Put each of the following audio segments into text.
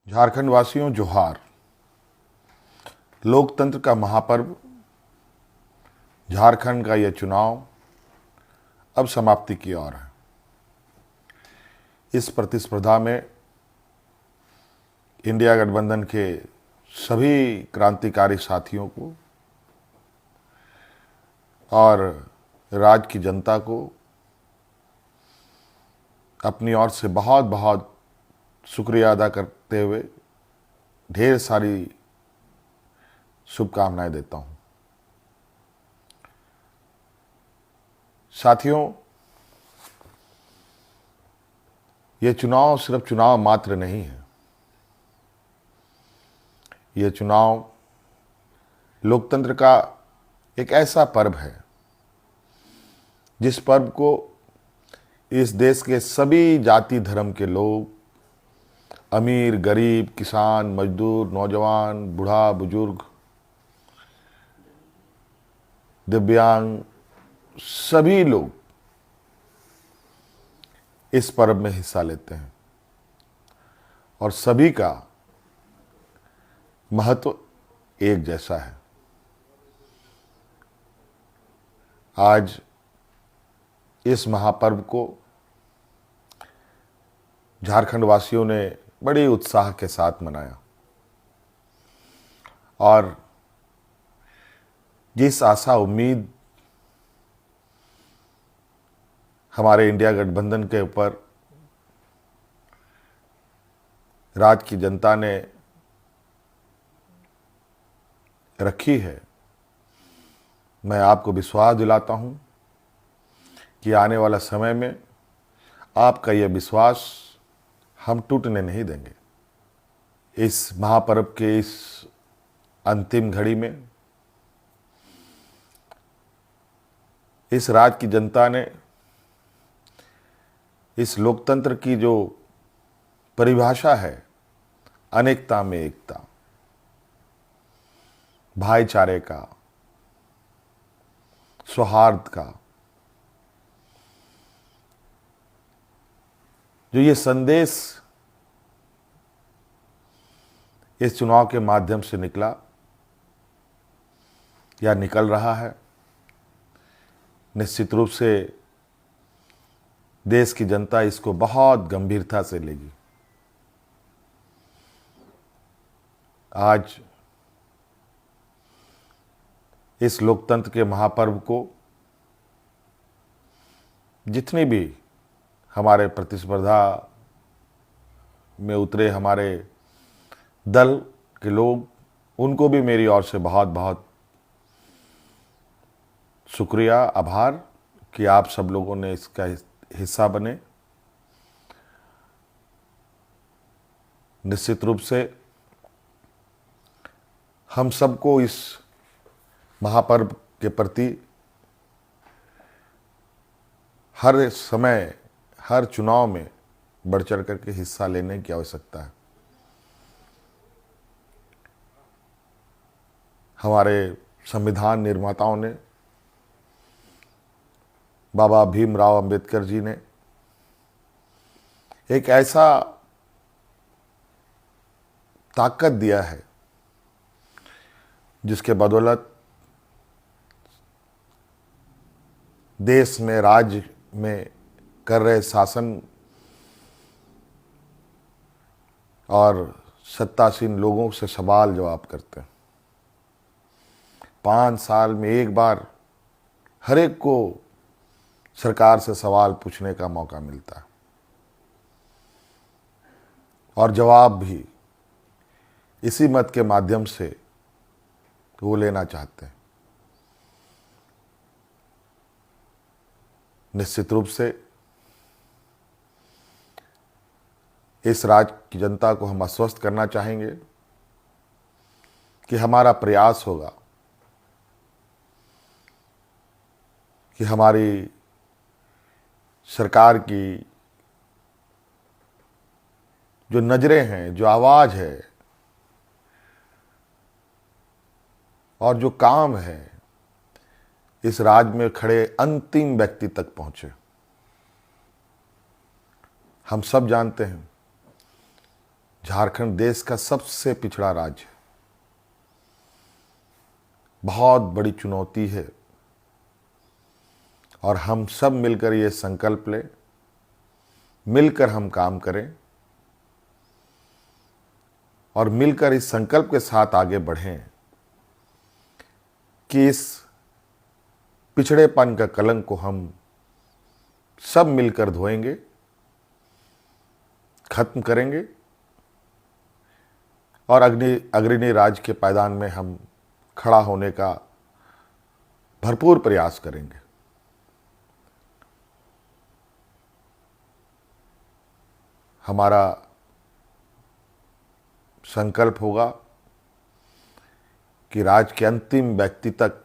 झारखंड वासियों जोहार। लोकतंत्र का महापर्व झारखंड का यह चुनाव अब समाप्ति की ओर है। इस प्रतिस्पर्धा में इंडिया गठबंधन के सभी क्रांतिकारी साथियों को और राज्य की जनता को अपनी ओर से बहुत बहुत शुक्रिया अदा करते हुए ढेर सारी शुभकामनाएं देता हूं। साथियों, यह चुनाव सिर्फ चुनाव मात्र नहीं है। यह चुनाव लोकतंत्र का एक ऐसा पर्व है जिस पर्व को इस देश के सभी जाति धर्म के लोग, अमीर गरीब, किसान मजदूर, नौजवान, बूढ़ा बुजुर्ग, दिव्यांग, सभी लोग इस पर्व में हिस्सा लेते हैं और सभी का महत्व एक जैसा है। आज इस महापर्व को झारखंड वासियों ने बड़े उत्साह के साथ मनाया और जिस आशा उम्मीद हमारे इंडिया गठबंधन के ऊपर राज्य की जनता ने रखी है, मैं आपको विश्वास दिलाता हूं कि आने वाला समय में आपका यह विश्वास हम टूटने नहीं देंगे। इस महापर्व के इस अंतिम घड़ी में इस राज्य की जनता ने इस लोकतंत्र की जो परिभाषा है, अनेकता में एकता, भाईचारे का, सौहार्द का, जो ये संदेश इस चुनाव के माध्यम से निकला या निकल रहा है, निश्चित रूप से देश की जनता इसको बहुत गंभीरता से लेगी। आज इस लोकतंत्र के महापर्व को जितनी भी हमारे प्रतिस्पर्धा में उतरे हमारे दल के लोग, उनको भी मेरी ओर से बहुत बहुत शुक्रिया, आभार कि आप सब लोगों ने इसका हिस्सा बने। निश्चित रूप से हम सबको इस महापर्व के प्रति हर समय, हर चुनाव में बढ़ चढ़ करके हिस्सा लेने की आवश्यकता है। हमारे संविधान निर्माताओं ने, बाबा भीमराव अंबेडकर जी ने एक ऐसा ताकत दिया है जिसके बदौलत देश में, राज्य में कर रहे शासन और सत्तासीन लोगों से सवाल जवाब करते हैं। 5 साल में एक बार हर एक को सरकार से सवाल पूछने का मौका मिलता है और जवाब भी इसी मत के माध्यम से वो लेना चाहते हैं। निश्चित रूप से इस राज्य की जनता को हम आश्वस्त करना चाहेंगे कि हमारा प्रयास होगा कि हमारी सरकार की जो नजरें हैं, जो आवाज है और जो काम है, इस राज्य में खड़े अंतिम व्यक्ति तक पहुंचे। हम सब जानते हैं झारखंड देश का सबसे पिछड़ा राज्य है। बहुत बड़ी चुनौती है और हम सब मिलकर ये संकल्प लें, मिलकर हम काम करें और मिलकर इस संकल्प के साथ आगे बढ़ें कि इस पिछड़ेपन का कलंक को हम सब मिलकर धोएंगे, खत्म करेंगे और अग्रणी राज्य के पायदान में हम खड़ा होने का भरपूर प्रयास करेंगे। हमारा संकल्प होगा कि राज्य के अंतिम व्यक्ति तक,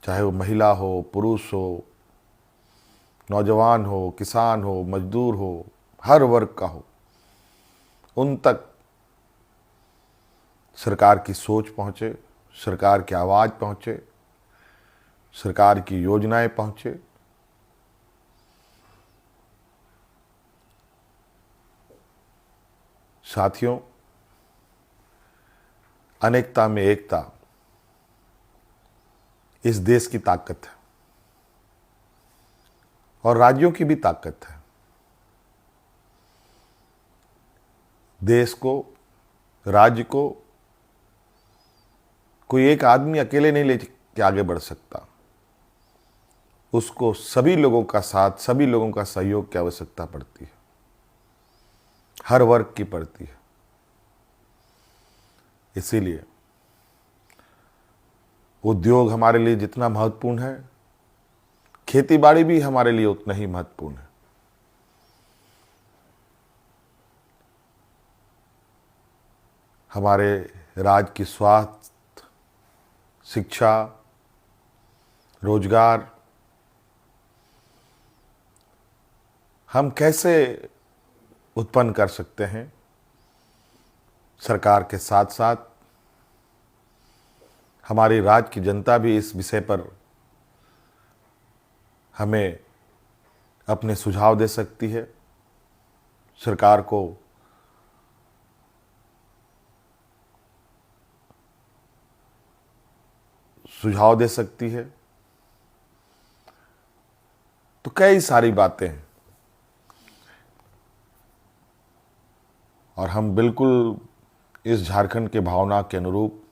चाहे वो महिला हो, पुरुष हो, नौजवान हो, किसान हो, मजदूर हो, हर वर्ग का हो, उन तक सरकार की सोच पहुंचे, सरकार की आवाज़ पहुंचे, सरकार की योजनाएं पहुंचे। साथियों, अनेकता में एकता इस देश की ताकत है और राज्यों की भी ताकत है। देश को, राज्य को कोई एक आदमी अकेले नहीं लेके आगे बढ़ सकता। उसको सभी लोगों का साथ, सभी लोगों का सहयोग की आवश्यकता पड़ती है, हर वर्ग की पड़ती है। इसीलिए उद्योग हमारे लिए जितना महत्वपूर्ण है, खेतीबाड़ी भी हमारे लिए उतना ही महत्वपूर्ण है। हमारे राज्य की स्वास्थ्य, शिक्षा, रोजगार हम कैसे उत्पन्न कर सकते हैं, सरकार के साथ साथ हमारी राज्य की जनता भी इस विषय पर हमें अपने सुझाव दे सकती है, सरकार को सुझाव दे सकती है। तो कई सारी बातें हैं और हम बिल्कुल इस झारखंड के भावना के अनुरूप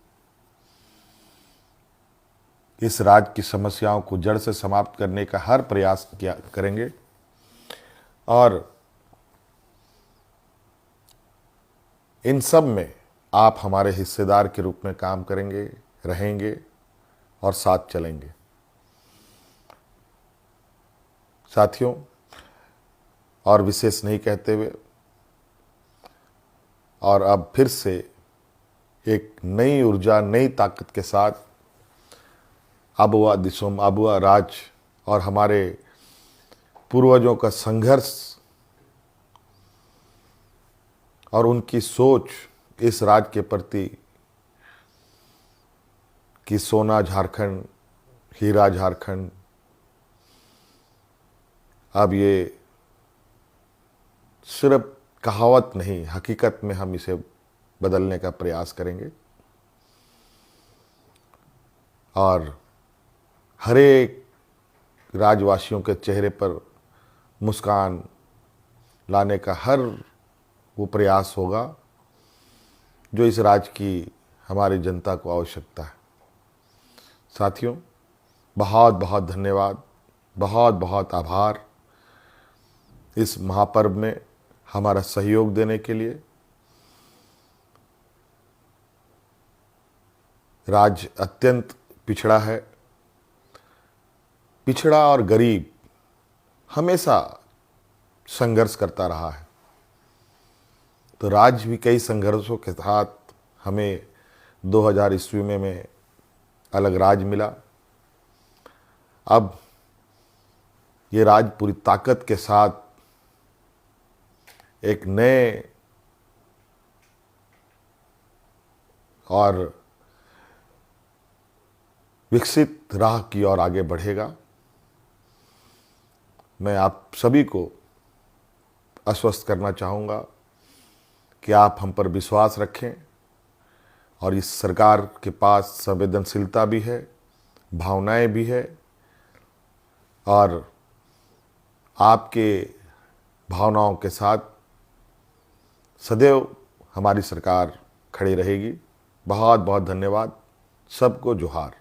इस राज्य की समस्याओं को जड़ से समाप्त करने का हर प्रयास करेंगे और इन सब में आप हमारे हिस्सेदार के रूप में काम करेंगे, रहेंगे और साथ चलेंगे। साथियों, और विशेष नहीं कहते हुए और अब फिर से एक नई ऊर्जा, नई ताकत के साथ आबुआ दिसोम, आबुआ राज्य और हमारे पूर्वजों का संघर्ष और उनकी सोच इस राज्य के प्रति कि सोना झारखंड, हीरा झारखंड, अब ये सिर्फ कहावत नहीं, हकीकत में हम इसे बदलने का प्रयास करेंगे और हर एक राज्यवासियों के चेहरे पर मुस्कान लाने का हर वो प्रयास होगा जो इस राज्य की हमारी जनता को आवश्यकता है। साथियों, बहुत बहुत धन्यवाद, बहुत बहुत आभार इस महापर्व में हमारा सहयोग देने के लिए। राज्य अत्यंत पिछड़ा है, पिछड़ा और गरीब हमेशा संघर्ष करता रहा है। तो राज्य भी कई संघर्षों के साथ हमें 2000 ईस्वी में अलग राज्य मिला। अब ये राज्य पूरी ताकत के साथ एक नए और विकसित राह की ओर आगे बढ़ेगा। मैं आप सभी को आश्वस्त करना चाहूँगा कि आप हम पर विश्वास रखें और इस सरकार के पास संवेदनशीलता भी है, भावनाएं भी है और आपके भावनाओं के साथ सदैव हमारी सरकार खड़ी रहेगी। बहुत बहुत धन्यवाद। सबको जोहार।